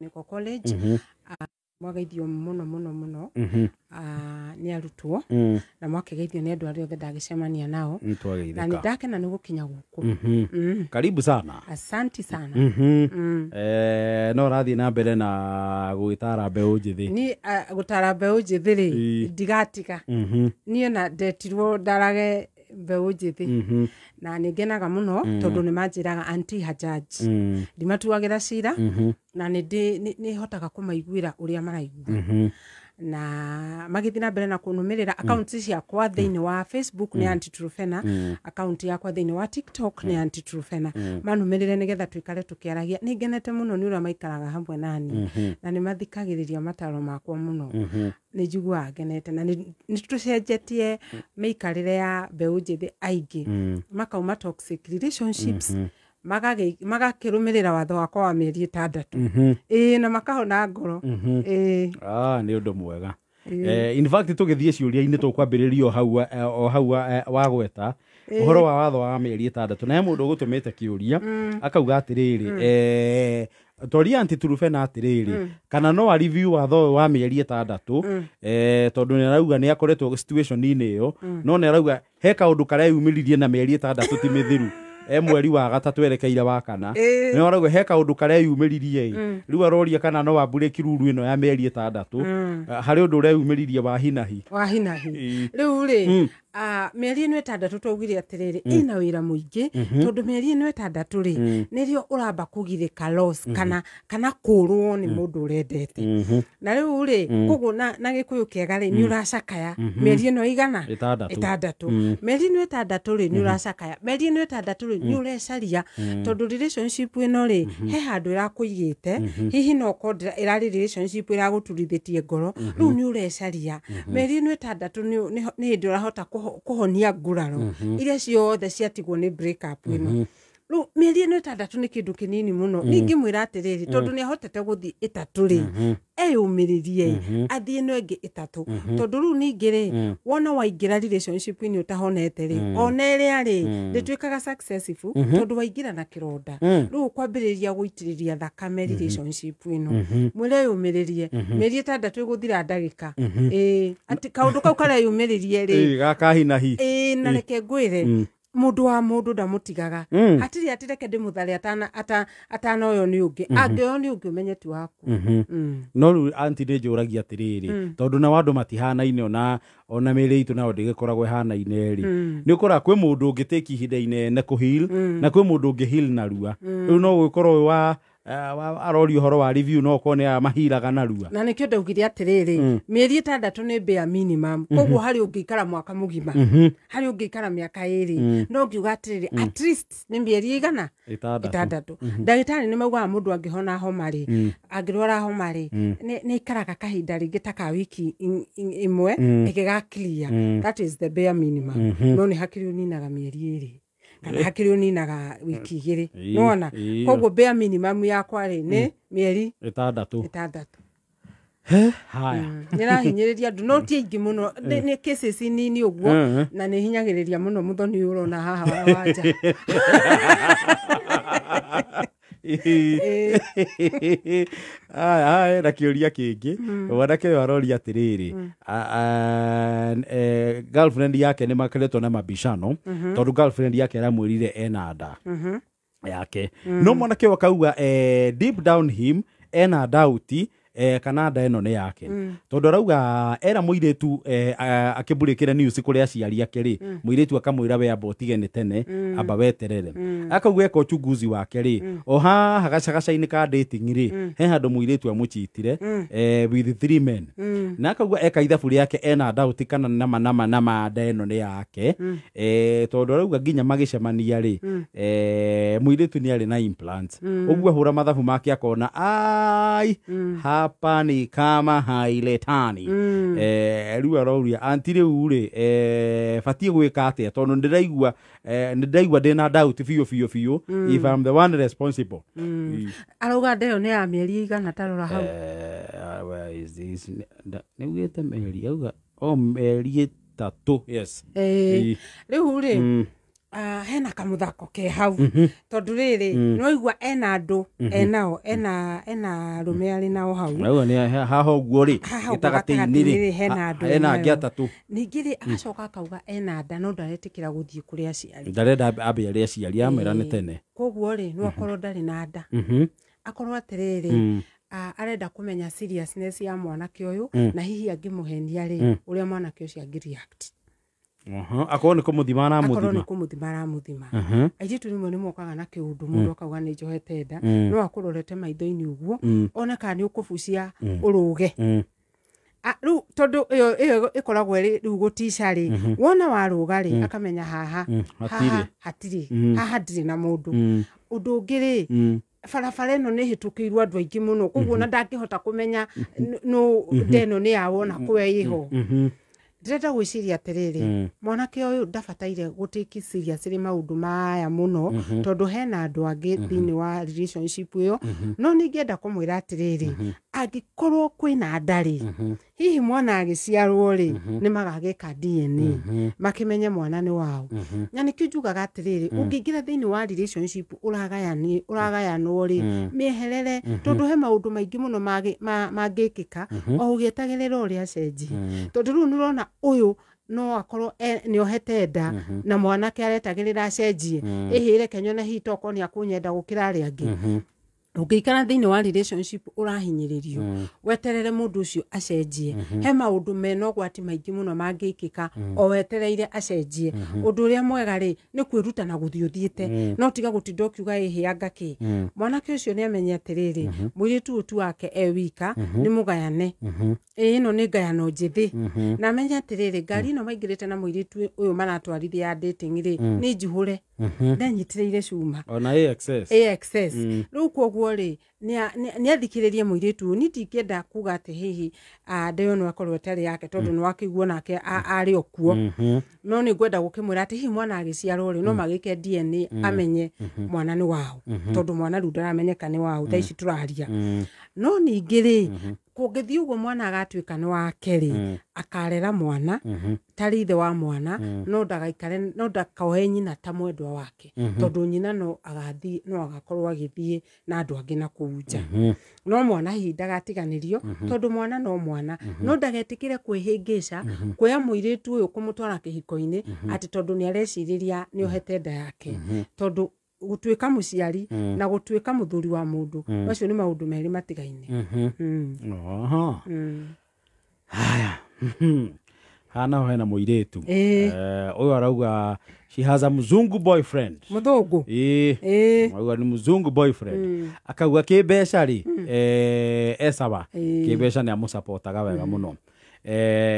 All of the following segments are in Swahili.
niko college mwagaithio muno ni arutwo na mwakegeithio ni andu aria othe ndagicemania nao na ni ndakena ni gukinya guku karibu sana asante sana no rathi na mbere na gwitara mbeu njithi ni gutara mbeu njithi ri ndigatiga ni na ndetirwo ndarage mbeu njithi na ningenaga muno tondu ni manjiraga anti hajaji ndimatuagira cira na ni hotaga kumaiguira uria maraigua na magithina mbere na kunumirira account ciakwa thiini wa Facebook ni Aunty Trufena account yakwa thiini wa TikTok ni Aunty Trufena manumirire nigetha twikare tukiaragia ningenete muno ni uria maikaraga hamwe nani na ni mathikagiriria mataro makwa muno ni njigua ngenete na ni tucenjetie meikarire ya mbeu njithi aingi makauma toxic relationships magakirumirira watho wakwa wa mieri 6 na makahona ngoro ni undu mwega in fact tugithie ciuria-ini tukwambiriria hau wa gweta uhoro wa watho wa mieri 6 na he mundu gutumite kiuria akauga atiriri Tori Aunty Trufena atiriri kana no review watho wa mieri 6 tondu ni arauga ni akoretwo situation ini iyo no ni arauga he kaundu karia yumiririe na mieri 6 ti mithiru mweri wa gatatu erekeire wa kana ni arauga he kaundu karia yumiririe riu aroria kana no wambure kiruru ino ya mieri 6 hari undu uria yumiririe wa hinahi riu ri mieri ino 6 twaugire atiriri ina wira muingi tondu mieri ino 6 ri nirio uramba kugirika loss kana kurwo ni mundu urendete na riu ri kugu na gikuyu kiega ri ni uracakaya mieri ino igana 6 mieri ino 6 ri ni uracakaya mieri ino 6 ri ni urecaria tondu relationship ino ri he handu irakuigite hihi no kodra ira relationship ira guturithitie ngoro riu ni urecaria mieri ino 6 ni hindi urahota kuhonia nguraro iria ciothe ciatigwo ni break up ino riu mieri ino 6 ni kindu kinini muno ningi mwira atiriri tondu ni ahotete guthi 3 ri eyumiririe athie no engi 3 tondu riu ningi ri wona waingira relationship ni utahonete ri oneria ri nditwikaga successful tondu waingira na kironda riu kwambiriria guitiriria thakame relationship ino mwire yumiririe mieri 6 iguthira ndagika ati kaundu kau karia yumiririe ri gakahinahi na reke ngwire mundu wa mundu ndamutigaga hatiri atireke ndimuthari atana uyo ni ungi angio ni ungi umenyeti waku no ru anti de njuragia atiriri tondu na wandu matihana-ine ona miri itu na ndigikoragwo hana-ine ri ni ukora kwi mundu ungiteki ihinda inene kuheal na kwi mundu ungi heal na rua riu no gukorwo wa arori horo wa review no kone mahiraga na rua na nikio ndaugire atiriri mieri 6 ni bare minimum koguo hari ungikara mwaka mugima hari ungikara miaka 2 no ngiuga atiriri at least ni mieri igana 6 ndagitari ni mauga mundu angihona homa ri angirwara homa ri ni ikaraga kahinda ringi ta ka wiki imwe ikiga clear that is the bare minimum no ni hakiri uninaga mieri 2 kana hakiri uninaga wiki 2 nona koguo bare minimum yakwa ri ni mieri 6 haya nirahinyiriria ndu no ti ingi muno ni cases nini uguo na ni hinyagiriria muno muthoni urona haha wanja na kiuria kingi wanake waroria atiriri girlfriend yake ni makeretwo na mabishano tondu girlfriend yake aramwirire ena nda yake no mwanake wakauga deep down him ena doubt kana nda eno ni yake tondu arauga era muiretu akimburikira news kuria aciari ake ri muiretu akamwira we abotige ni tene amba weterere akauga eko chunguzi wake ri o haha gacagacaini ka dating ri he handu muiretu amuchitire with 3 men na akauga eka ithabu riake ena doubt kana nama nda eno ni yake tondu arauga nginya magicemania ri muiretu ni ari na implants uguo hura mathabu make akona ai hapa ni kama hailetani riu aroria anti riu ri batie gwika atia tondu ndiraigua ndina doubt fiu if I'm the one responsible arauga ndeo ni ya mieri igana tarora hau where is this niugite mieri auga mieri 3 yes riu ri hena kamuthako ke hau tondu riri no igwa ena andu enao ena rume ari nao hau no ni haha uguo ri gitagati-ini ri hena angi atatu ningi ri agacoka akauga ena nda no ndaretikira guthie kuri aciari ndarenda abe ari aciari amera ni tene koguo ri no akorwo ndari na nda akorwo atiriri arenda kumenya seriousness ya mwanake uyu na hihi angimuhenia ri uria mwanake ucio angireact akorwo ni kumuthima na muthima airitu rimwe ni mokaga na kiundu mundu akauga ni njohete nda no akurorete maitho-ini uguo ona kana ni ukubucia uruge riu tondu iyo ikoragwo riu gutica ri wona waruga ri akamenya haha hatiri haha ndiri na mundu undu ungi ri barabara ino ni hitukirwo andu aingi muno koguo na ndangihota kumenya no ndeno ni yawona kwe iho ndirenda gwiciria atiriri mwanake uyu ndabataire gutiki serious ri maundu maya muno tondu hena andu angi thini wa relationship iyo no ningienda kumwira atiriri angikorwo kwina ndari hihi mwana agiciarwo ri ni magagika DNA makimenye mwana ni wao nyani kijugaga atiriri ungingira thini wa relationship uragayanwo ri mieherere tondu he maundu maingi muno mangikika o ugietagirira uria cenji tondu riu nirona uyu no akorwo ni ohete nda na mwanake aretagirira cenjie ihire kenyo na hitoko ni akunyenda gukira ari angi ukikara thini wa relationship urahinyiririo weterere mundu ucio acenjie he maundu meno gwati maingi muno mangikika o wetereire acenjie undu uria mwega ri ni kwiruta na guthii uthiete no tiga gutinda ukiuga ihianga ki mwanake ucio ni amenya atiriri mwiritu utu wake wika ni mugayane ino ni gayano njithi na amenya atiriri ngari ino maingirite na mwiritu uyu maratwarithia dating ri ni njuhure ndanyitireire cuma ona AXS riu koguo ri ni athikiririe mwiritu ni ndikienda kuga ati hihi ndeyo no akorwo tari yake tondu no akiguo nake ari okuo no ni ngwenda gukimwira ati hihi mwana agiciarwo ri no magike DNA amenye mwana ni wao tondu mwana ru ndaramenyeka ni wao thaici turaria no ningiri kungithii uguo mwana agatuika ni wake ri akarera mwana tari ithe wa mwana no ndagaikare no ndakaohe nyina ta mwendwa wake tondu nyina no agathii no agakorwo agithii na andu angi na kuunja no mwana hihi ndagatiganirio tondu mwana no mwana no ndagetikire kwihingica kuya mwiritu uyu kumutwara kihiko-ini ati tondu ni areciriria ni ohete nda yake tondu gutuika muciari na gutuika muthuri wa mundu macio ni maundu meri matigaine haya hana hena muiritu uyu arauga she has a muzungu boyfriend muthungu auga ni muzungu boyfriend akauga kibeca ri esaba kibeca ni amusapotaga wega muno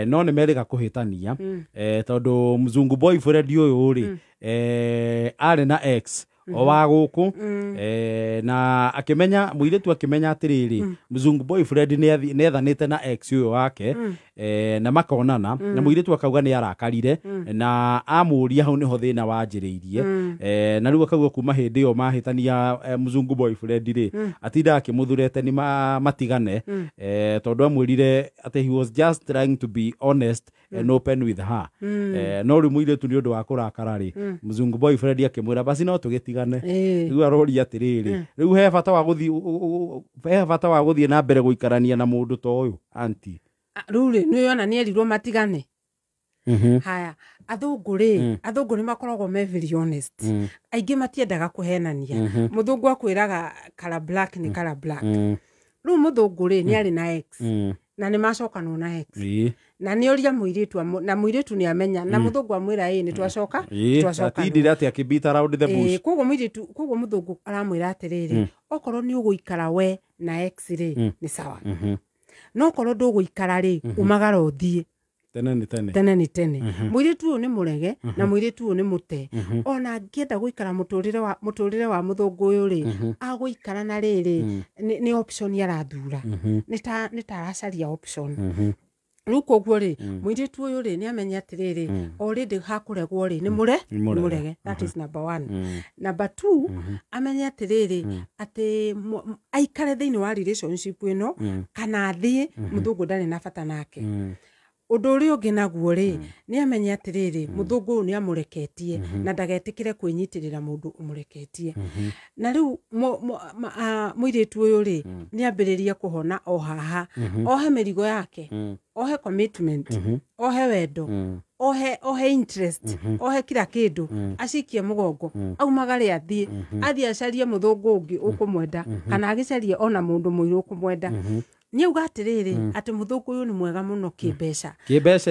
no ni meriga kuhitania tondu muzungu boyfriend uyu ri ari na ex o wa guku na akimenya muiritu akimenya atiriri muzungu boyfriend ni ethanite na ex uyu wake na makonana na muiritu akauga ni arakarire na amuria hau niho thina wanjiriirie na riu akauga kuma hindi yo mahitania muzungu boyfriend ri atinda akimuthurete ni matigane tondu amwirire ati he was just trying to be honest and open with her no riu muiritu ni undu wa kurakara ri muzungu boyfriend akimwira basi no tugitigane riu arori atiriri riu he bata wa guthie na mbere guikarania na mundu to uyu anti ruri ni yona ni erirwo matigane haya athungu ni makoragwo me very honest aingi matiendaga kuhenania muthungu akwiraga color black ni color black riu muthungu ni ari na ex na ni macokanwo na ex na ni oria muiritu na muiritu ni amenya na muthungu amwira ni twacoka atindire ati akibita around the bush koguo muthungu aramwira atiriri okorwo ni uguikara we na ex ri ni sawa no korwo nduguikara ri umagara uthie tene ni tene muiritu uyu ni murege na muiritu uyu ni mute ona ngienda guikara muturire wa muthungu uyu ri aguikara na riri ni option yarathura ni ta aracaria option riu koguo ri muiritu uyu ri ni amenya atiriri already hakuregwo ri ni murege that is number 1 number 2 amenya atiriri ati aikare thini wa relationship ino kana thie muthungu ndari na bata nake undu uri ungi naguo ri ni amenya atiriri muthungu ni amureketie na ndagetikire kwinyitirira mundu umureketie na riu muiritu uyu ri ni ambiriria kuhona o haha ohe mirigo yake ohe commitment ohe wendo ohe interest ohe kila kindu acikie mugongo aumagare athie acarie muthungu ungi ukumwenda kana agicarie ona mundu muiru ukumwenda ni uga atiriri ati muthungu uyu ni mwega muno kimbeca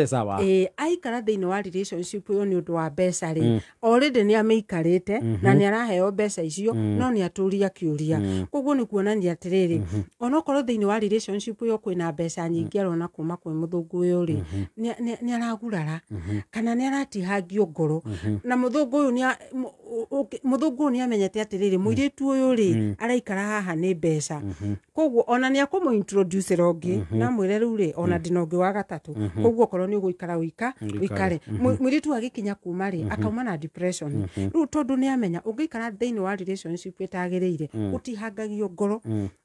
sawa aikara thiini wa relationship uyu ni undu wa mbeca ri already ni ameikarite na ni araheo mbeca icio no ni aturia kiuria koguo ni kuonania atiriri ona korwo thiini wa relationship uyu kwina mbeca nyingi arona kuma kwi muthungu uyu ri ni aragurara kana ni aratihangio ngoro na muthungu uyu ni amenyete atiriri muiritu uyu ri araikara haha ni mbeca koguo ona ni akumu introduce rongi na mwire riu ri ona ndinongi wa gatatu koguo korwo ni uguikara wikare mwiritu agikinya kuma ri akauma na depression riu tondu ni amenya ungiikara thiini wa relationship itagirire utihangagio ngoro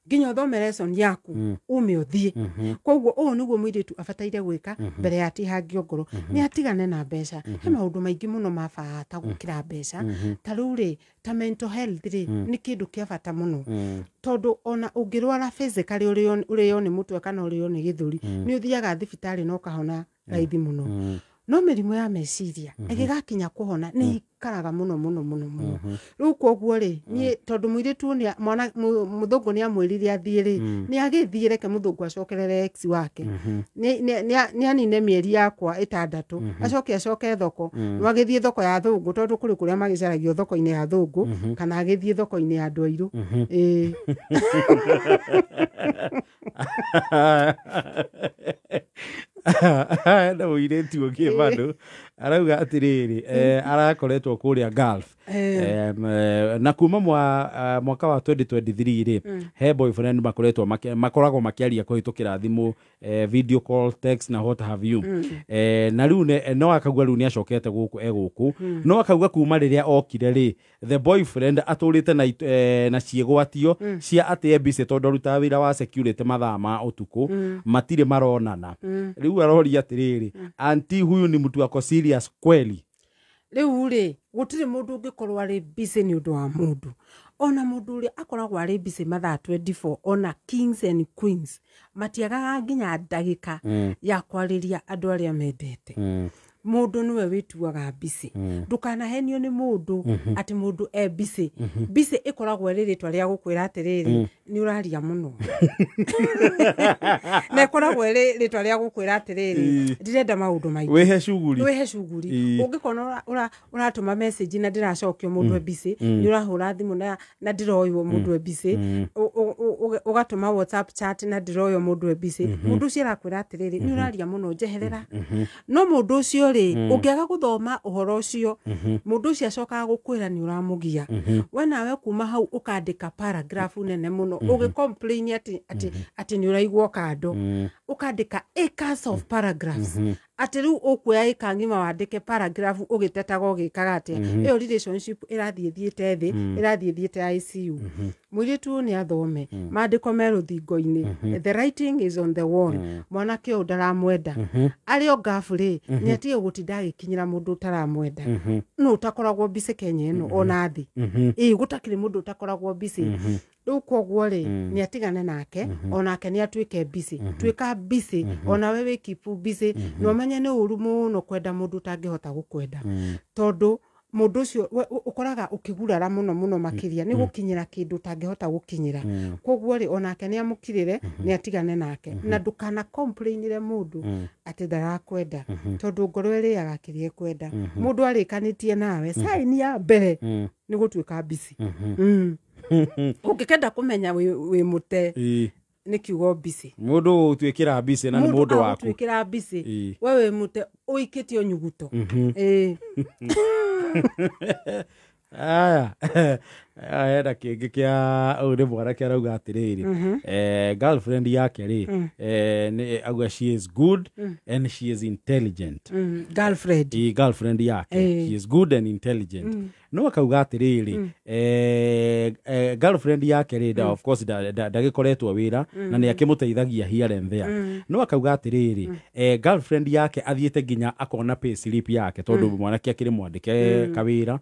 nginya uthome lesson yaku ume uthie koguo uyu niguo mwiritu abataire gwika mbere ya atihangio ngoro ni atigane na mbeca he maundu maingi muno mabata gukira mbeca ta riu ri ta mental health ri ni kindu kia bata muno tondu ona ungirwara physically uriyo ni mutwe kana uriyo ni githuri ni uthiaga thibitari no kahona raithi muno no mirimu ya meciria igigakinya kuhona ni ikaraga muno riu koguo ri ni tondu mwiritu ni mwana muthungu ni amwirire athie ri ni agithie reke muthungu acokerere ex wake ni anine mieri yakwa 6 acoke thoko no agithie thoko ya thungu tondu kuri kuria magicaragio thoko-ini ya thungu kana agithie thoko-ini ya andu airu na muiritu ungi bado arauga atiriri arakoretwo kuria Gulf na kuma mwaka wa 2023 ri he boyfriend makoragwo makiaria kuhitukira thimu video call text na what have you na riu no akagwa riu ni acokete guku no akauga kuma riria okire ri the boyfriend aturite na ciegwatio cia ati busy tondu ruta wira wa security mathaa ma utuku matire maronana riu aroria atiriri anti huyu ni mtu wako serious kweli riu ri gutire mundu ungikorwa ari busy ni undu wa mundu ona mundu uri akoragwa ari busy mathaa 24 ona kings and queens matiagaga nginya ndagika ya kwariria andu aria mendete mundu niwe wituaga busy ndukanahenio ni mundu ati mundu busy busy ikoragwo riritwa ria gukwira atiriri ni uraria muno na ikoragwo riritwa ria gukwira atiriri ndirenda maundu maingi wihe cuguri ungikona uratuma message na ndiracokio mundu busy ni urahura thimu na ndiroywo mundu busy ugatuma WhatsApp chat na ndiroywo mundu busy mundu cio arakwira atiriri ni uraria muno njeherera no mundu ucio ri ungiaga guthoma uhoro ucio mundu ucio acokaga gukwira ni uramugia we nawe kuma hau ukandika paragraph nene muno ugicomplain ati ni uraigwo kando ukandika acres of paragraphs ati riu ukuya ikangima wandike paragraph ugitetaga ugikaga ati iyo relationship irathie thiete thi irathie thiete ICU mwiritu ni athome mandiko meru thingo-ini the writing is on the wall mwanake uyu ndaramwenda ario ngafuri ni atige gutinda agikinyira mundu utaramwenda no utakoragwo busy Kenya ino ona thi gutakiri mundu utakoragwo busy riu koguo ri ni atigane nake onake ni atuike busy tuika busy ona wewe keep busy no menya ni uru muno kwenda mundu utangihota gukwenda tondu mundu ucio ukoraga ukigurara muno makiria ni gukinyira kindu utangihota gukinyira koguo ri onake ni amukirire ni atigane nake na ndukana complainire mundu ati ndarakwenda tondu ngoro iriaga kirie kwenda mundu arikanitie nawe saini ya mbere ni gutuika busy ukikenda kumenya wi mute ni kiugo busy mundu utwikira busy na ni mundu waku utwikira busy wewe mute uikitio nyuguto aya Enda kĩngĩ kĩa ũyũ nĩ mwanake arauga atĩrĩrĩ girlfriend yake rĩ nĩ auga she is good and she is intelligent. Girlfriend yake she is good and intelligent. No akauga atĩrĩrĩ girlfriend yake rĩ of course ndagĩkoretwo wĩra na nĩ akĩmũteithagia here and there. No akauga atĩrĩrĩ girlfriend yake athiĩte nginya akona pay slip yake tondũ mwanake akĩrĩ mwandĩke kawĩra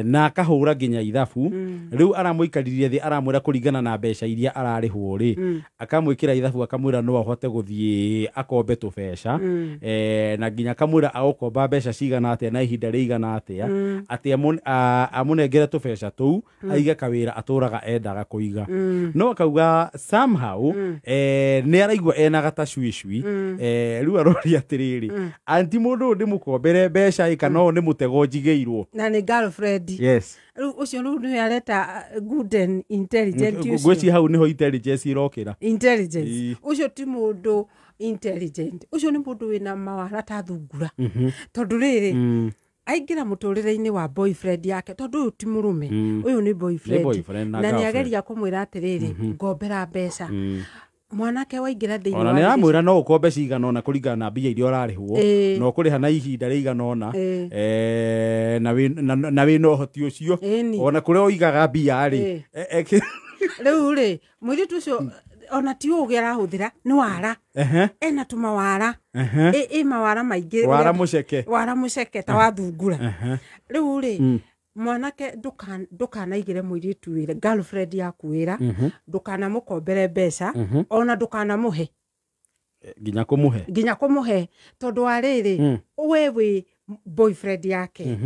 na akahũra nginya ithabu rĩu aramũikaririe thĩ aramwĩra kũringana na mbeca iria ararĩhwo rĩ akamwĩkĩra ithabu akamwĩra no ahote gũthiĩ akombe tũbeca na nginya akamwĩra agũkomba mbeca cigana atĩa na ihinda rĩigana atĩa atĩ amũnengere tũbeca tũu aige kawĩra atũraga endaga kũiga. No akauga somehow nĩ araigua ena gatacwicwi rĩu aroria atĩrĩrĩ anti mũndũ ũyũ ndĩmũkombere mbeca kana ũyũ nĩ mũtego njigĩirwo na nĩ girlfriend. Yes. Ucio nĩ areta good and intelligent ucio. Gweci hau niho intelligence irokĩra. Intelligence. Ucio ti mũndũ intelligent. Ucio nĩ mũndũ wĩna mawara ta thungura. Tondũ rĩrĩ aingĩra mũtũrĩre-inĩ wa boyfriend yake tondũ ũyũ ti mũrũme ũyũ nĩ boyfriend na nĩ ageria kũmwĩra atĩrĩrĩ ngombera mbeca. Mwanake waingĩra thĩinĩ ona nĩ aramwĩra no ũkombe cigana ona kũringana na mbia iria ũrarĩhwo no kũrĩha na ihinda rĩigana ona na wĩna ũhoti ũcio ona kũrĩa ũigaga mbia rĩ rĩu rĩ mũirĩtu ũcio ona ti ũgĩ arahũthĩra nĩ wara ena tũmawara mawara maingĩ wara mũceke ta wa thungura. Rĩu rĩ mwanake ndũkanaigĩre mũirĩtu wĩra girlfriend yaku wĩra ndũkanamũkombere mbeca ona ndũkanamũhe nginya kũmũhe tondũ wa rĩrĩ we wĩ boyfriend yake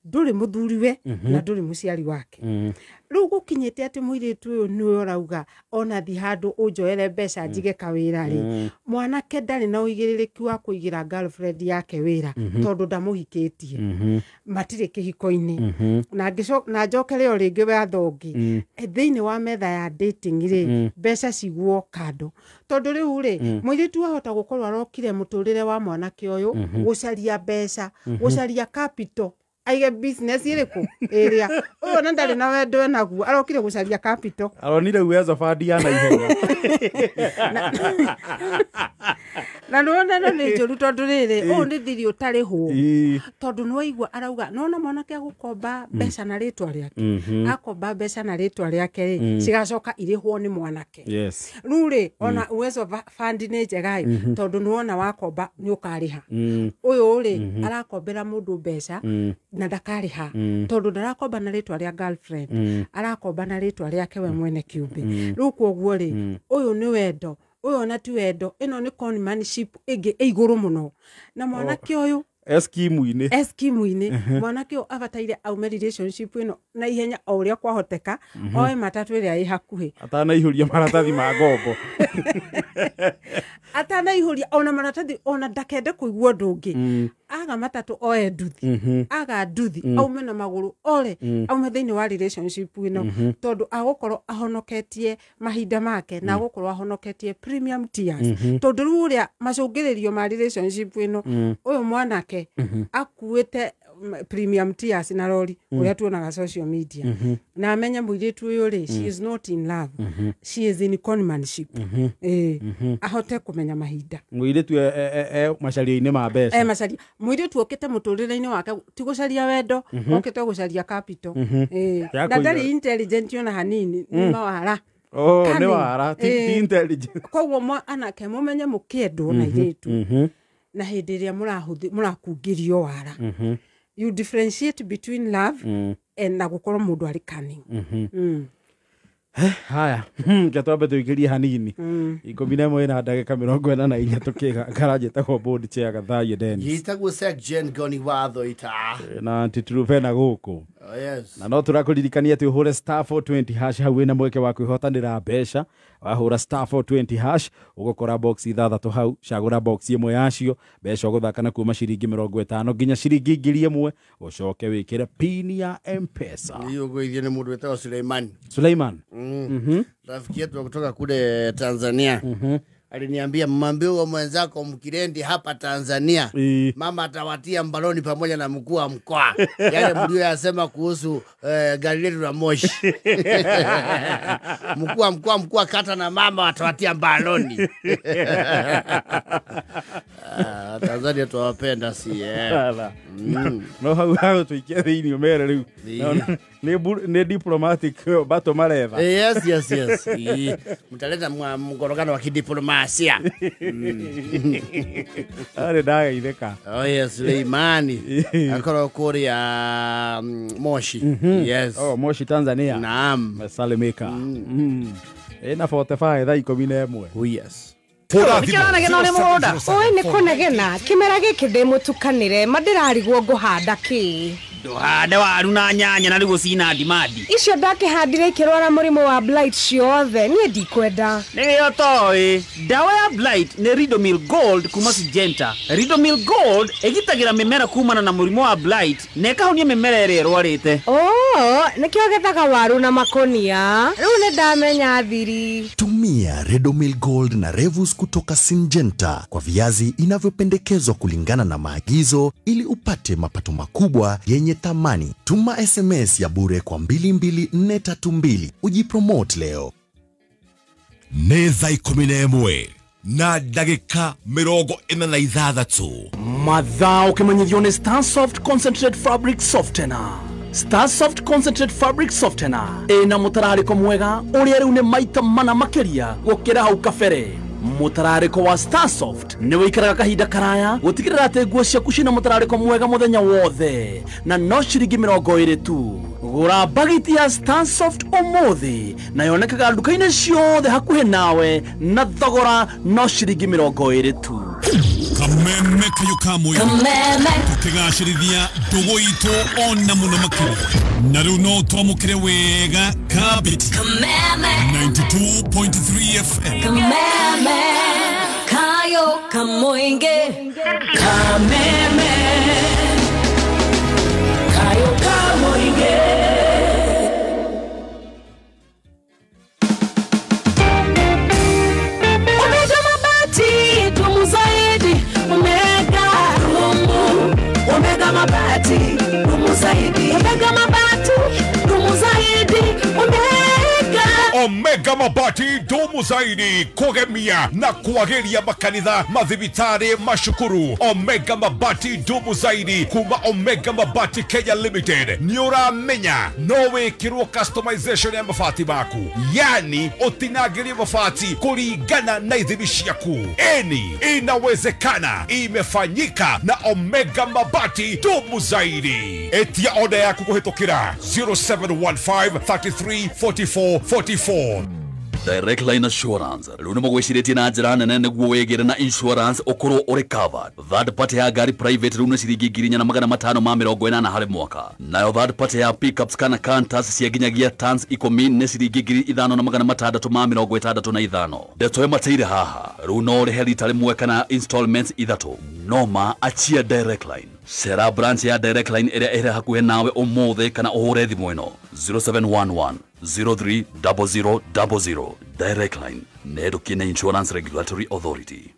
ndũrĩ mũthuriwe na ndũrĩ mũciari wake. Rĩu gũkinyĩte atĩ mũirĩtu ũyũ nĩwe ũrauga ona thi handũ ũnjoere mbeca njige kawĩra rĩ mwanake ndarĩ na ũigĩrĩrĩki wa kũigĩra girlfriend yake wĩra tondũ ndamũhikĩtie matirĩ kĩhiko-inĩ na njokere o rĩngĩ watho ũngĩ thĩinĩ wa metha ya dating rĩ mbeca ciguo kando tondũ rĩu rĩ mũirĩtu ahota gũkorwo arokire mũtũrĩre wa mwanake ũyũ gũcaria mbeca gũcaria capital aige business ĩrĩkũ ĩrĩa ũyũ na ndarĩ na wendo naguo arokire gũcaria capital aronire uwezo fadi ya na ihenya na nona nĩ njũru tondũ rĩrĩ ũyũ nĩ thiri ũtarĩhwo tondũ nĩ waigua arauga nona mwanake agũkomba mbeca na rĩtwa rĩake akomba mbeca na rĩtwa rĩake rĩ cigacoka irĩhwo nĩ mwanake. Rĩu rĩ ona uwezo fund nĩ njega tondũ nĩ wona wakomba nĩ ũkarĩha ũyũ rĩ arakombera mũndũ mbeca na ndakarĩha tondũ ndarakomba na rĩtwa rĩa girlfriend arakomba na rĩtwa rĩake we mwene kĩũmbe. Rĩu kwoguo rĩ ũyũ nĩ wendo ũyũ ona ti wendo ĩno nĩ conmanship ĩngĩ igũrũ mũno na mwanake ũyũ eskimu-inĩ mwanake ũyũ abataire aume relationship ĩno na ihenya o ũrĩa kwahoteka oe matatũ ĩrĩa ĩ hakuhĩ atanaihũria maratathi ma ngombo atanaihũria ona maratathi ona ndakende kũigua ũndũ ũngĩ aga matatũ oe nduthi aga nduthi aume na magũrũ ore aume thĩinĩ wa relationship ĩno tondũ agũkorwo ahonoketie mahinda make na agũkorwo ahonoketie premium tears tondũ rĩu ũrĩa macũngĩrĩrio ma relationship ĩno ũyũ mwanake akuĩte premium tears na rori ũrĩa tuonaga social media na amenye mũirĩtu ũyũ rĩ she is not in love she is in conmanship ahote kũmenya mahinda mũirĩtu macaria-inĩ ma mbeca macaria mũirĩtu okĩte mũtũrĩre-inĩ wake ti gũcaria wendo okĩte gũcaria capital na ndarĩ intelligent ona hanini nĩ mawara nĩ wara ti intelligent koguo anake mũmenye mũkĩendwo na irĩtu na hĩndĩ ĩrĩa mũrakungĩrio wara you differentiate between love and na gũkorwo mũndũ arĩ cunning. Haya twambe tũingĩrie hanini 11 na ndagĩka 44 tũkĩgaranjĩtagwo board chair Gathayu Dennis yitagwo Section Goni Watho ita na Tituruvena gũkũ na no tũrakũririkania atĩ ũhũre star 420 hash hau wĩna mweke wa kwĩhotanĩra mbeca wahũra star 420 hash ũgũkora box ithathatũ hau cagũra box ĩmwe yacio mbeca ũgũthaka na kuma ciringi 50 nginya ciringi 1000 ũcoke wĩkĩre pin ya M-Pesa. Hiyo goithie nĩ mũndũ wetagwo Suleiman rafiki yetu kutoka kule Tanzania aliniambia mwambie huyo mwenzako Mkirendi hapa Tanzania mama atawatia mbaloni pamoja na mkuu wa mkoa. Yale mlioyasema kuhusu gari letu la moshi. Mkuu wa kata na mama watawatia mbaloni. Tanzania tuwapenda si no hau tuikia thiini umere riu ni diplomatic bato maretha. Yes. Mtaleta mgorogano wa kidiplomasia. Are ndageitheka. Oh yes, Leimani akoro kuria Moshi. Yes. Oh, Moshi Tanzania. Naam. Salimika. Ena 45 thaa 11. Oh yes. Oi ni kunegena kimera giki ndi mutukanire madirarigwo nguhanda ki nduhande waru na nyanya na rigo cina ndimandi icio ndakihandire ikirwara murimu wa blight ciothe nie ndikwenda niyo toi dawa ya blight ni Ridomil Gold kuma Syngenta. Ridomil Gold egitagira mimera kumana na murimu wa blight nekahonia mimera ire rwarite. Nikio gethaga waru na makonia riu ni ndamenya thiri. Tumia Ridomil Gold na Revus kutoka Syngenta kwa viazi inavyopendekezwa kulingana na maagizo ili upate mapato makubwa yenye thamani. Tuma SMS ya bure kwa 22432 ujipromote leo. Neza 11 na dagika 46 Mathaa ukimanyithio ni Starsoft Concentrate Fabric Softener. Starsoft Concentrate Fabric Softener ina mutarariko mwega uria riu ni maita mana makeria gukira hau kabere. Mutarariko wa Starsoft ni wikaraga kahinda karaya gutigirira ati nguo ciaku cina mutarariko mwega muthenya wothe na no ciringi 20 tu. Gura bagiti ya Starsoft umuthi na yonekaga nduka-ini ciothe hakuhi nawe na thogora no ciringi 20 tu. Kameme kayukamwe tukigashirithia ndugu itu ona muno makiri na riu no twamukire wega Kabit 92.3 FM. Kameme kayo kamoinge kameme kayo kamoinge Omega mabati umuzaidi Omega mabati umuzaidi Omega mabati dumu zaidi kugemia na kuagiria makanitha mathibitari mashukuru. Omega mabati dumu zaidi kuma Omega mabati Kenya Limited. Niura menya nowe kirua customization ya mafati maku, yani utinagiri mafati kulingana na idhimishi yaku. Eni inawezekana, imefanyika na Omega mabati dumu zaidi. Etia oda yaku kuhitokira 0715 33 44 44. Direct Line Assurance runa magwishiriti na njira nene niguo wegere na insurance okoro ore covered. Third party ya gari private runa ciringi 580 harĩ mwaka. Nayo third party ya pickups kana Cantas ciaginyagia tons 10 ne ciringi 5,665. Ndeto emateire haha runa ore heli rimwe kana installments ithatu. Noma achia Direct Line. Sera branch ya Direct Line ere hakuhe nawe umuthe kana uhure thimu ino 0711 030000. Direct Line, Nedokine Insurance Regulatory Authority.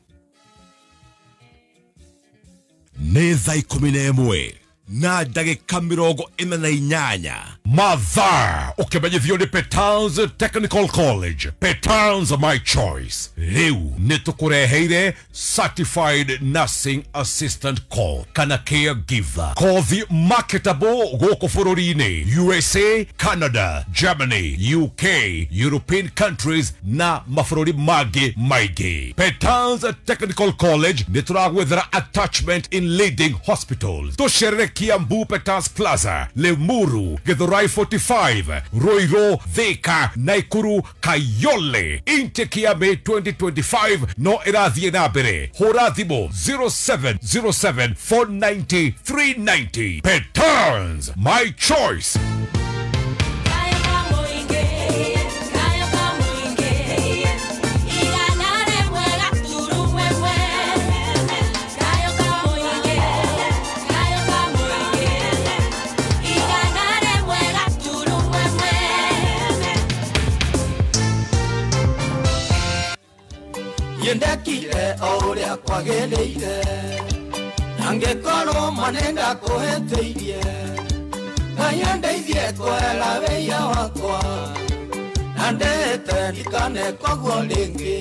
Neza 11 na dagika 48 Mathaa ukimanyithio ni Petals Technical College. Petals my choice. Riu nitukureheire Certified Nursing Assistant Call kana Caregiver. Kothi marketable goko furorine USA, Canada, Germany, UK, European countries na mafurori mage maige. Petals Technical College nituragwethera attachment in leading hospitals. Toshere Kiambu Petals Plaza, Lemuru, Githurai 45, Roiro, Thika, Naikuru, Kayole. Intekiame 2025 no irathie nabere. Horathimo 0707 490 390. Petals, my choice. yendekire oria kwageleire angekoro manenda koheteirie ngayendeithie kwela weya wakwa nandete ndikane koguo lingi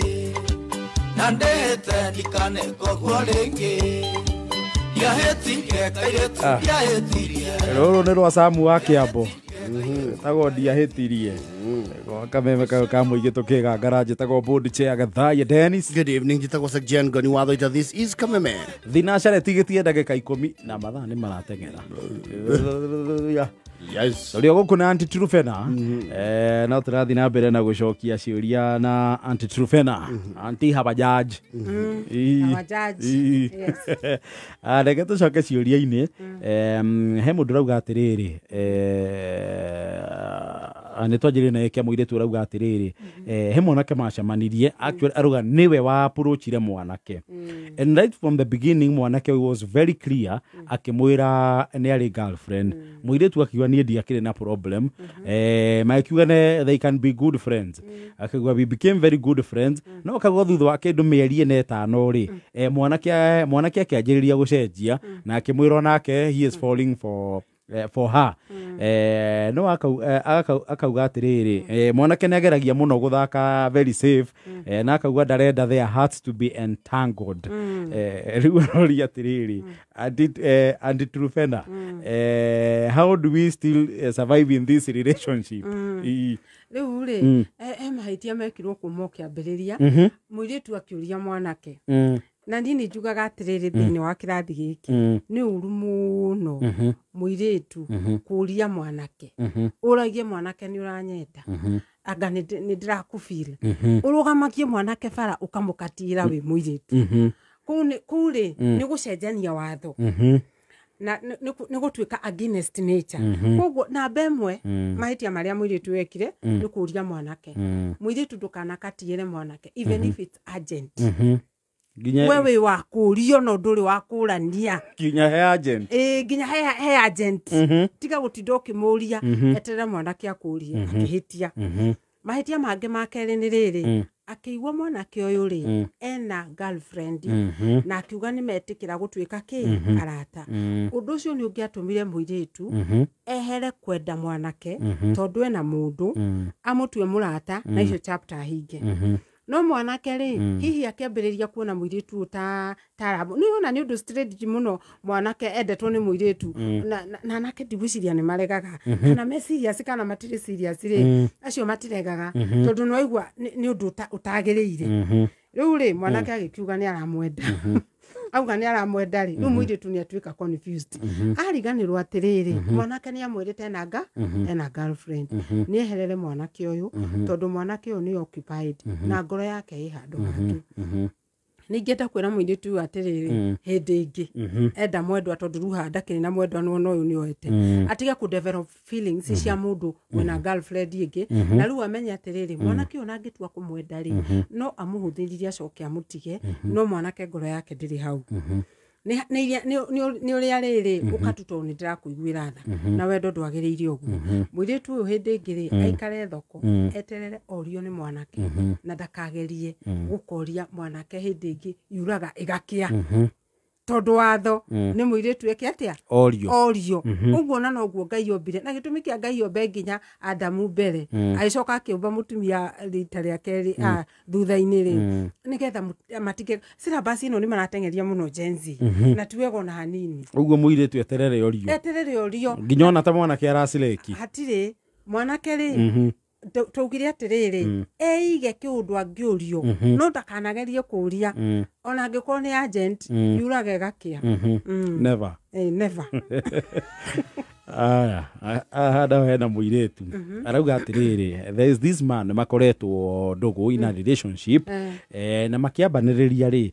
nandete ndikane koguo lingi ndiahetirie kairetu ndiahetirie rũrũ nĩ rwa Samu wa Kĩambo tagwo ndiahĩtirie kameme kayo ka mũingĩ tũkĩgangara njĩtagwo Bold Chair Gathaya Dennis. Good evening, njĩtagwo Sekjen Goni Watho. This is Kameme. Thinacara ĩtigĩtie ndagĩka 10 na mathaa nĩ marateng'era. Yes. Rĩo gũkũ na Anti-Trufena no tũrathiĩ na mbere na gũcokia ciũria na Anti-Trufena Anti-Habajaj. Habajaj. Yes. Reke tũcoke ciũria-inĩ. He mũndũ rauga atĩrĩrĩ nĩ twanjĩrĩire na kia mũirĩtu rauga atĩrĩrĩ he mwanake macemanirie actually aruga niwe wa approachire mwanake and right from the beginning mwanake was very clear akĩmwĩra nĩ arĩ girlfriend mũirĩtu akiuga niĩ ndiakĩrĩ na problem makiuga they can be good friends akaigua we became very good friends no akagwa thutha wa kĩndũ mĩeri ĩna ĩtano rĩ mwanake akĩanjĩrĩria gũcenjia na akĩmwĩra nake he is falling for her no akauga atĩrĩrĩ mwanake nĩ ageragia mũno gũthaka very safe na akauga ndarenda their hearts to be entangled rĩu aroria atĩrĩrĩ Anti-Trufena how do we still survive in this relationship? Rĩu rĩ mahĩtia mekirwo kuma kĩambĩrĩria mũirĩtu akĩũria mwanake na niĩ njugaga atĩrĩrĩ thĩinĩ wa kĩrathi gĩkĩ nĩ ũru mũno mũirĩtu kũria mwanake ũragie mwanake nĩ ũranyenda anga nĩ ndĩrakũbira ũrũgamakie mwanake bara ũkamũkatira wĩ mũirĩtu kũu rĩ nĩ gũcenjania watho na nĩ gũtuĩka against nature koguo namba ĩmwe mahĩtia marĩa mũirĩtu wekire nĩ kũria mwanake mũirĩtu ndũkanakatire mwanake even if it's urgent wewe wa kũrio no ndũrĩ wa kũrania nginya he agent nginya he agent tiga gũtinda ũkĩmũria eterera mwanake akũrie akĩhĩtia mahĩtia mangĩ ma kerĩ nĩ rĩrĩ akĩigua mwanake ũyũ rĩ ena girlfriend na akiuga nĩ metĩkĩra gũtuĩka kĩ arata ũndũ ũcio nĩ ũngĩatũmire mũirĩtu ehere kwenda mwanake tondũ ena mũndũ amũtue mũrata na icio chapter hinge no mwanake rĩ hihi akĩambĩrĩria kuona mũirĩtu tarabu nĩ ona nĩ ũndũ strategy mũno mwanake endetwo nĩ mũirĩtu na nake ndigwĩciria nĩ maregaga kana me serious kana matirĩ serious rĩ acio matiregaga tondũ nĩ waigua nĩ ũndũ ũtagĩrĩire rĩu rĩ mwanake agĩkiuga nĩ aramwenda auga nĩ aramwenda rĩ rĩu mũirĩtu nĩ atuĩka confused ariganĩrwo atĩrĩrĩ mwanake nĩ amwĩrĩte ena girlfriend nĩ eherere mwanake ũyũ tondũ mwanake ũyũ nĩ occupied na ngoro yake ĩ handũ hangĩ ningĩenda kwĩra mũirĩtu atĩrĩrĩ hĩndĩ ĩngĩ enda mwendwa tondũ rĩu ndakĩrĩ na mwendwa no ũyũ nĩ oete atiga ku develop feelings cia mũndũ wĩna girlfriend ĩngĩ na rĩu amenye atĩrĩrĩ mwanake ũyũ nangĩtua kũmwenda rĩ no amũhũthĩrire acoke amũtige no mwanake ngoro yake ndĩrĩ hau nĩ ũrĩa rĩrĩ ũkatutwo nĩ ndĩrakũiguĩra tha na wendo ndwagĩrĩire ũguo mũirĩtu ũyũ hĩndĩ ĩngĩ rĩ aikare thoko eterere orio nĩ mwanake na ndakagerie gũkoria mwanake hĩndĩ ĩngĩ yuraga ĩgakĩa tondũ watho nĩ mũirĩtu eke atĩa orio ũguo na noguo Ngai ombire na gĩtũmi kĩa Ngai ombe nginya Adamu mbere agĩcoka akĩũmba mũtumia rita rĩa kerĩ thutha-inĩ rĩ nĩgetha matige syllabus ĩno nĩ marateng'eria mũno Gen Z na tiwega na hanini ũguo mũirĩtu eterere orio nginya ona ta mwanake aracireki hatirĩ mwanake rĩ tũgire atĩrĩrĩ eige kĩũndũ angĩũrio no ndakanagerie kũria ona angĩkorwo nĩ agent yuraga ĩgakĩa never hada hena mũirĩtu arauga atĩrĩrĩ there is this man makoretwo ndũgũ in a relationship na makĩambanĩrĩria rĩ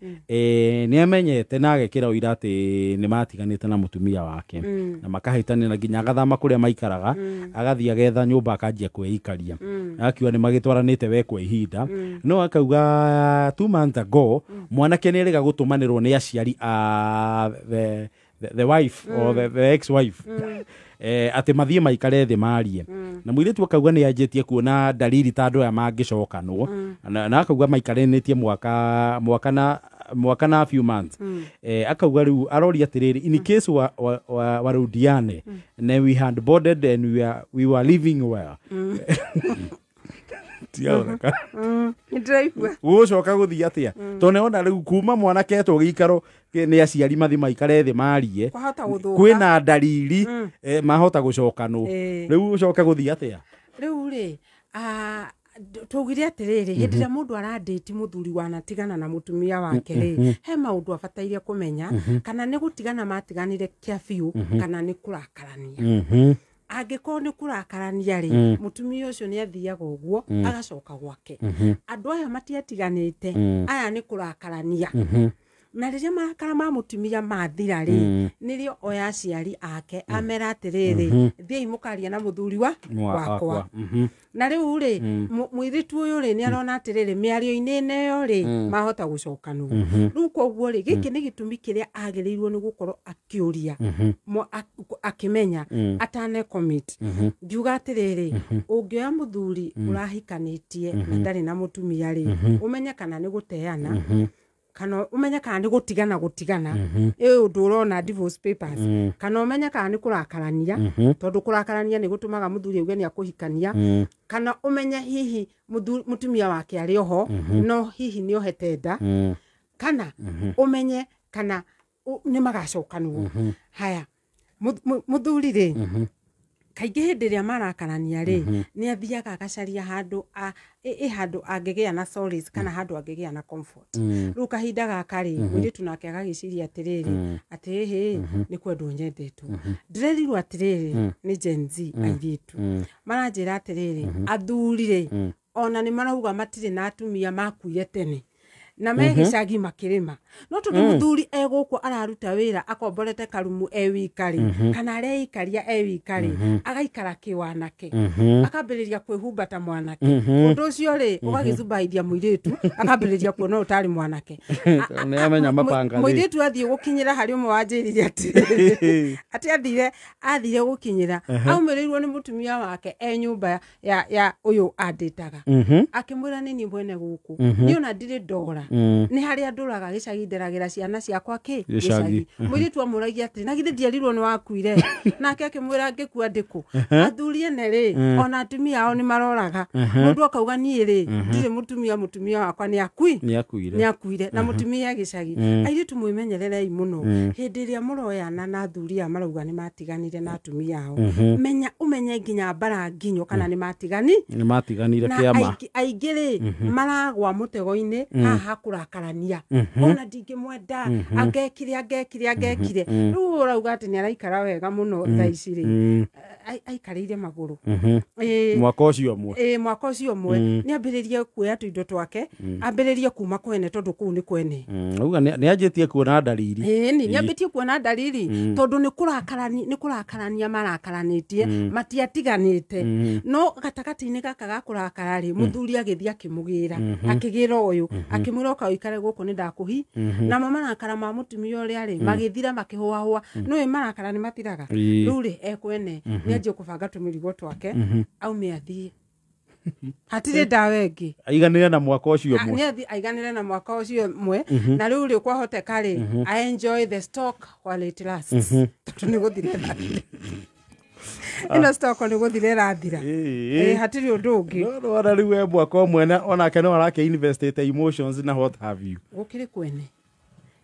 nĩ amenyete na agekĩra ũira atĩ nĩ matiganĩte na mũtumia wake na makahĩtanĩra nginya agathama kũrĩa maikaraga agathiĩ agetha nyũmba akanjia kwĩikaria akiuga nĩ magĩtwaranĩte we kwa ihinda no akauga 2 months ago mwanake nĩ erĩga gũtũmanĩrwo nĩ aciari the wife or the ex wife ati mathie maikare thi marie na muiritu akauga ni anjitie kuona dalili ta andu aya mangicokanwo na akauga maikarenetie mwaka na few months akauga riu arori atiriri in case warudiane then we had boarded and we were living well tiauraka ndraigua ucoka guthii atia tone ona riu kuma mwanake to gikaro ni aciari mathi maikare thi marie kwina dalili mahota gucokanwo riu ucoka guthii atia riu ri tugire atiriri hindi ria mundu aradate muthuri wanatigana na mutumia wake ri he maundu abataire kumenya kana ni gutigana matiganire kia biu kana ni kurakarania angiko ni kurakarania ri mutumia ucio ni athiaga uguo agacoka gwake andu aya matiatiganite aya ni kurakarania na riria marakara ma mutumia mathira ri nirio oya aciari ake amera atiriri thiai mukaria na muthuri wakwa na riu ri muiritu uyu ri ni arona atiriri miario-ini neyo ri mahota gucokanwo riu koguo ri giki ni gitumi kiria agirirwo ni gukorwo akiuria akimenya atane commit ngiuga atiriri ungioya muthuri urahikanitie na ndari na mutumia ri umenya kana ni guteana kana umenya kana ni gutigana undu urona divorce papers kana umenya kana ni kurakarania tondu kurakarania ni gutumaga muthuri uge ni akuhikania kana umenya hihi mutumia wake ari oho no hihi ni ohete nda kana umenye kana ni magacokanwo haya muthuri ri kaingĩ hĩndĩ ĩrĩa marakarania rĩ nĩ athiaga agacaria handũ handũ angĩgĩa na solace kana handũ angĩgĩa na comfort rĩu kahinda gaka rĩ mũirĩtu nake agagĩciria atĩrĩrĩ atĩ hĩ nĩ kwendwo nyendetwo ndirerirwo atĩrĩrĩ nĩ Gen Z airĩtu maranjĩra atĩrĩrĩ athuri rĩ ona nĩ marauga matirĩ na atumia makuire tene na megicagi makirima no tondu muthuri eguko araruta wira akomborete karumu wikari kana areikaria wikari agaikara kiwanake akambiriria kwihumbata mwanake undu ucio ri ugagithubaithia muiritu akambiriria kuona utari mwanake ne amenya mapanga muiritu athie gukinyira hari umwe wanjiriria ati athire gukinyira aumirirwo ni mutumia wake nyumba ya uyu anditaga akimwira nini mwene guku ni ona ndiri ndora ni hari anduraga gicagi nderagira ciana ciakwa gicagi muiritu amuragia ati na githe ndiarirwo ni wakuire nake akimwira ngikua ndiku athurie ne ri ona atumia ao ni maroraga mundu akauga nie ri ndire mutumia wakwa ni akuire na mutumia gicagi airitu mwimenyererei muno hindi ria muroyana na athuria marauga ni matiganire na atumia ao umenye nginya bara nginyo kana ni matiganire kiama aingĩ ri maragwa mutego-ini haha kurakarania ona ndingimwenda angekire riu urauga ati ni araikara wega muno thaici ri aikarĩire maguru mwaka ũcio ũmwe ni ambĩrĩrie kuoya tũindo twake ambĩrĩrie kuma kwene tondu kuu ni kwene uga ni anjĩtie kuona dalili ni ambĩtie kuona dalili tondu ni kurakarania marakaranĩtie matiatiganĩte no gatagati-inĩ gaka ga kurakara ri muthuri agĩthia akĩmũgĩra akĩgĩra ũyũ akĩmwĩra ũka ũikare gũkũ nĩ ndakuhi na marakara ma mutumia ũrĩa ri magĩthira makĩhũahũa no marakara nĩ matiraga rĩu ri ekwene ni anjie kubanga tũmĩrigo twake aume athie hatirĩ ndawa ĩngĩ aiganire na mwaka ũcio ũmwe aiganire na mwaka ũcio ũmwe na rĩu rĩ kwahoteka rĩ I enjoy the stock while it lasts nĩ gũthire ino stock nĩ gũthire rathira hatirĩ ũndũ ũngĩ no ona rĩu mwaka ũmwe onake no arake invested emotions na what have you gũkĩrĩ kwene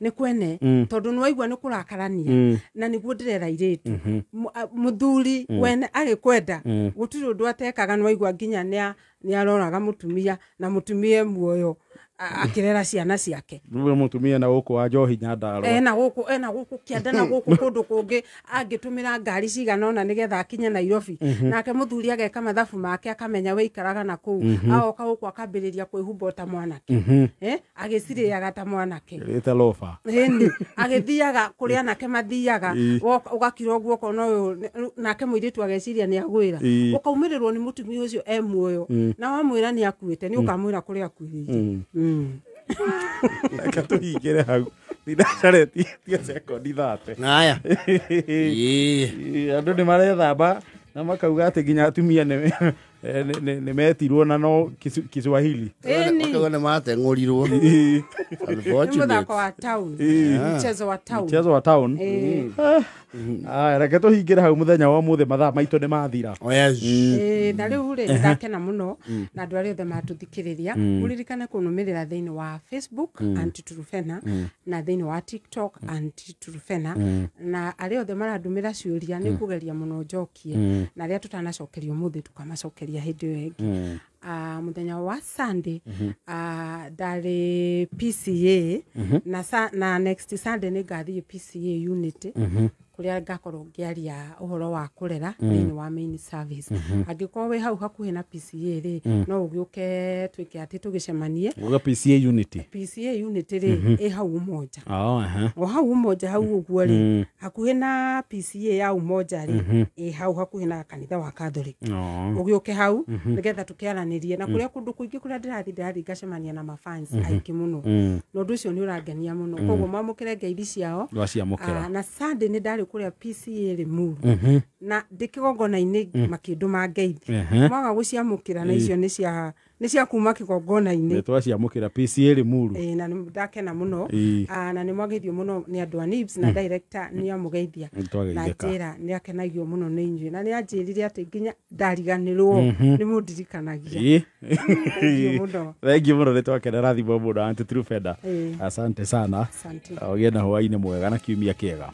ni kwene tondu ni waigua ni kurakarania na niguo ndirera iritu muthuri wene agikwenda gutiri undu atekaga ni waigua nginya ni aroraga mutumia na mutumia muoyo akirera ciana ciake niwe mutumia na guku wa Njohi Nyandarua na guku kianda na guku kundu kungi angitumira ngari cigana ona nigetha akinye Nairobi nake muthuri ageka mathabu make akamenya we ikaraga na kuu aoka guku akambiriria kwihumba ta mwanake agiciriaga ta mwanake ite lofa agithiaga kuria nake mathiaga ugakira guo kono uyu nake muiritu ageciria ni agwira ukaumirirwo ni mutumia ucio muoyo na wamwira ni akuite ni ukamwira kuria akuire Katuhingire hau Dinashara tia sekondi 30. Haya. Andũ nĩ marethamba na makauga atĩ nginya atumia nĩ metirwo na no Kiswahili. Makauga nĩ mateng'ũrirwo. Mũthako wa town. Mchezo wa town. Reke tũhingĩre hau mũthenya wa ũmũthĩ mathaa maitũ nĩ mathira. Na rĩu rĩ ndakena mũno na andũ arĩa othe matũthikĩrĩria mũririkane kũnũmĩrĩra thĩinĩ wa Facebook Aunty Turufena na thĩinĩ wa TikTok Aunty Turufena na arĩa othe marandũmĩra ciũria nĩ kũgeria mũno njokie na arĩa tũtanacokerio mũthĩ tukamacokeria hĩndĩ ĩyo ĩngĩ. Mũthenya wa Sunday ndarĩ PCA na next Sunday nĩ ngathiĩ PCA unit kuria ngakorwo ngiaria uhoro wa kurera thĩinĩ wa main service. Angĩkorwo wĩ hau hakuhĩ na PCA rĩ no ũgĩũke twĩke atĩ tũgĩcemanie. Uga PCA unity. PCA unity rĩ ĩ hau Umoja. O hau Umoja hau ũguo rĩ hakuhĩ na PCA ya Umoja rĩ ĩ hau hakuhĩ na kanitha wa Catholic. Ũgĩũke hau nĩgetha tũkĩaranĩrie na kũrĩa kũndũ kũingĩ kũrĩa ndĩrathiĩ ngacemania na mafans aingĩ mũno. Na ũndũ ũcio nĩ ũrangenia mũno. Koguo mamũkĩre ngeithi ciao. Na Sunday nĩ ndarĩ kuria PCA Limuru na ndikigongona-inĩ makĩndũma ngeithi mwaga gũciamũkĩra na icio nĩ cia kuma kĩgongona-inĩ twaciamũkĩra PCA Limuru na ndakena mũno na nĩ mwageithio mũno nĩ andũ a NIBS na director nĩ amũgeithia na njĩra nĩ akenagio mũno nĩ inyuĩ na nĩ anjĩrire atĩ nginya ndariganĩrwo nĩ mũndirikanagia. Thank you mũno nĩ twakenera thimo mũno Aunty Turufena. Asante sana. Ogĩe na hwaĩ-inĩ mwega na kiumia kĩega.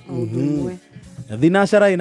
Thinashara ina